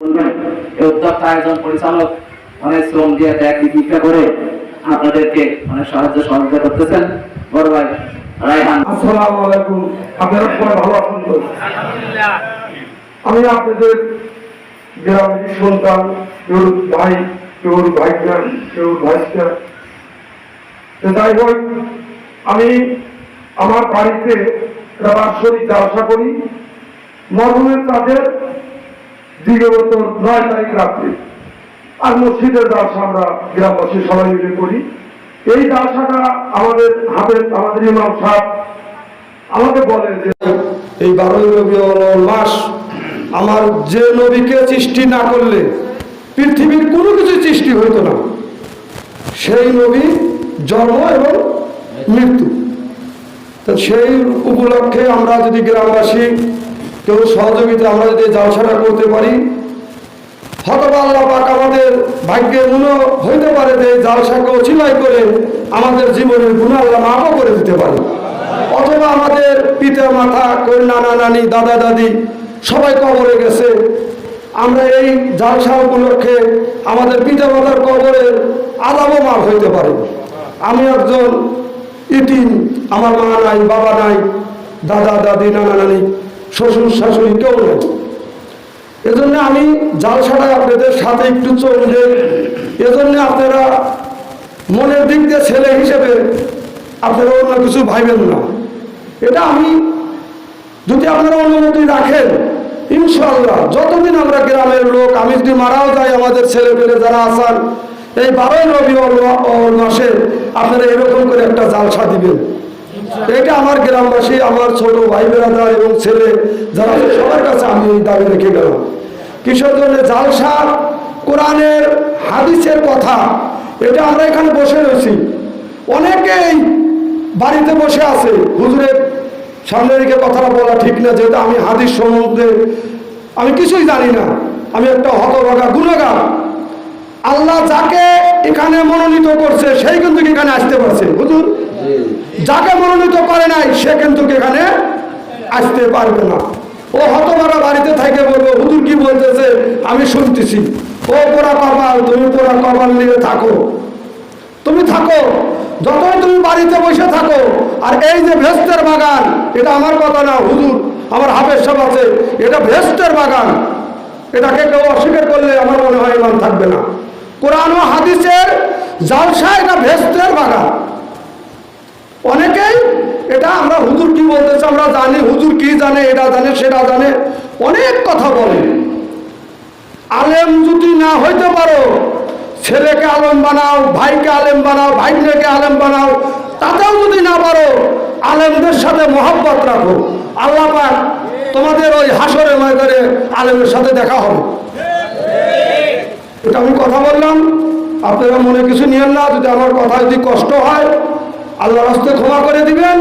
উদ্যোক্তা আয়োজন পরিচালক অনেক শ্রম দিয়ে ত্যাগ দীক্ষা করে আপনাদেরকে অনেক সাহায্য সহযোগিতা করতেছেন বড় ভাই রায়হান। আসসালামু আলাইকুম। আপনারা সবাই ভালো আছেন তো? আলহামদুলিল্লাহ। আমি আপনাদের গ্রামের সন্তান, কেউ ভাই, কেউ ভাইটা, কেউ ভাইটা। যাই হোক, আমি আমার বাড়িতে বাৎসরিক জালসা করি মরহুমের তাদের দিগত 9 তারিখ রাত্রে, আর মসজিদের জালসা আমরা গ্রামবাসী সবাই মিলে করি। এই জালসাটা আমাদের ইমাম সাহেব আমাকে বলে যে এই 12 রবিউল মাস আমার যে নবীকে সৃষ্টি না করলে পৃথিবীর কোনো কিছু সৃষ্টি হইতো না, সেই নবী জন্ম এবং মৃত্যু। তো সেই উপলক্ষে আমরা যদি গ্রামবাসী কেউ সহযোগিতা আমরা যদি জালসাটা করতে পারি, হয়তো আল্লাহ পাক আমাদের ভাগ্যের মনে হইতে পারে যে জালসাকে অছিলাই করে আমাদের জীবনের গুনাহ আল্লাহ মাফও করে দিতে পারে। অথবা আমাদের পিতা মাতা, নানা নানি, দাদা দাদি সবাই কবরে গেছে, আমরা এই জালসা উপলক্ষে আমাদের পিতা মাতার কবরের আযাবও মাফ হইতে পারে। আমি একজন ইতিম, আমার মা নাই, বাবা নাই, দাদা দাদি, নানা নানি, শ্বশুর শাশুড়ি কেউ নেই। এজন্য আমি জালসাটা আপনাদের সাথে একটু চলবে, এজন্য আপনারা মনের দিক দিয়ে ছেলে হিসেবে আপনারা অন্য কিছু ভাইবেন না। এটা আমি যদি আপনারা অনুমতি রাখেন, ইনশাআল্লাহ যতদিন আমরা গ্রামের লোক, আমি যদি মারাও যাই, আমাদের ছেলে পেলে যারা আছেন, এই 12 রবিউল মাসে আপনারা এরকম করে একটা জালসা দিবেন। এটা আমার গ্রামবাসী, আমার ছোট ভাই বেরাদার এবং ছেলে যারা সবার কাছে আমি এই দাবি রেখে গেলাম। কিসের জন্য? জালসা কোরআনের হাদিসের কথা, এটা আমরা এখানে বসে রয়েছি, অনেকেই বাড়িতে বসে আছে। হুজুরের সামনে রেখে কথাটা বলা ঠিক না, যেহেতু আমি হাদিস সম্বন্ধে আমি কিছুই জানি না, আমি একটা হতভাগা গুনাহগার। আল্লাহ যাকে এখানে মনোনীত করছে সেই কিন্তু এখানে আসতে পারছে, হুজুর যাকে মনোনীত করে নাই সে কিন্তু এখানে আসতে পারবে না। ও হতভাগা বাড়িতে থেকে বলবো হুজুর কি বলতেছে আমি শুনতেছি, ও পোড়া কপাল, তুমি পোড়া কপাল নিয়ে থাকো, তুমি থাকো, যতই তুমি বাড়িতে বসে থাকো। আর এই যে ভেস্তের বাগান, এটা আমার কথা না, হুজুর আমার হাফেজ সাহেব আছে, এটা ভেস্তের বাগান, এটাকে কেউ অস্বীকার করলে আমার মনে হয় ইমান থাকবে না। কোরআন ও হাদিসের জালসা এটা ভেস্তের বাগান। অনেকেই এটা আমরা হুজুর কি বলতেছে আমরা জানি, হুজুর কি জানে, এটা জানে, সেটা জানে, অনেক কথা বলে। আলেম যদি না হইতে পারো, ছেলেকে আলেম বানাও, ভাইকে আলেম বানাও, ভাইকে আলেম বানাও, তাতেও যদি না পারো, আলেমদের সাথে মহব্বত রাখো, আল্লাহ পাক তোমাদের ওই হাসরের ময়দানে আলেমের সাথে দেখা হবে। এটা আমি কথা বললাম, আপনারা মনে কিছু নিয়েন না। যদি আমার কথা যদি কষ্ট হয়, আল্লাহর রাস্তায় ক্ষমা করে দিবেন।